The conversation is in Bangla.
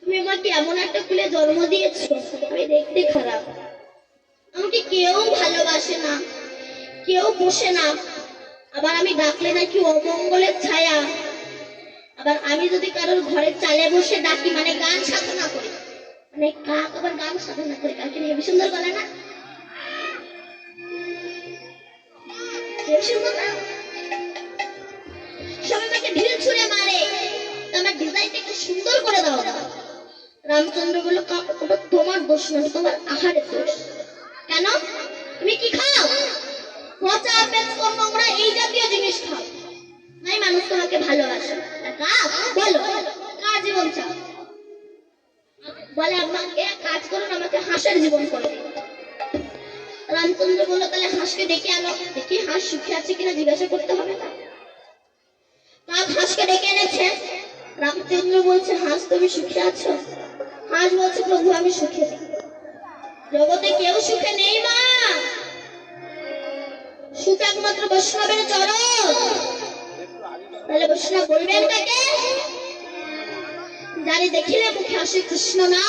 তুমি আমাকে এমন একটা কুলে জন্ম দিয়েছো, আমি দেখতে খারাপ, আমাকে কেউ ভালোবাসে না, কেউ পোষে না, আবার আমি ডাকলে নাকি অমঙ্গলের ছায়া, আবার আমি যদি কারোর ঘরের চালে বসে ডাকি মানে গান সাধনা করি, মানে কাক আবার গান সাধনা করে, কাকে নিয়ে সুন্দর গলা না, সুন্দর না, সবাই আমাকে ঢিল ছুঁড়ে মারে, আমার ডিজাইনটা একটু সুন্দর করে দাও না। রামচন্দ্র বলল, ওটা তোমার দোষ নয়, তোমার আহারের দোষ। কেন? তুমি কি খাও? পচা পেঁচকো নোংরা এই জাতীয় জিনিস খাও, নাই মানুষ তোমাকে ভালোবাসে। বলো কার জীবন চাও? বলে আমাকে কাজ করুন, আমাকে হাঁসের জীবন করে দিন। রামচন্দ্র বলল, তাহলে হাঁসকে ডেকে আনো, দেখি হাঁস সুখে আছে কিনা জিজ্ঞাসা করতে হবে না। কাক হাঁসকে ডেকে এনেছে। রামচন্দ্র বলছে, হাঁস তুমি সুখে আছো? হাঁস বলছে, প্রভু আমি সুখে নেই, জগতে কেউ সুখে নেই মা, সুখ একমাত্র বৈষ্ণবের চরণ। তাহলে বৈষ্ণব বলবেন কাকে? জানি দেখিলে মুখে আসে কৃষ্ণ না।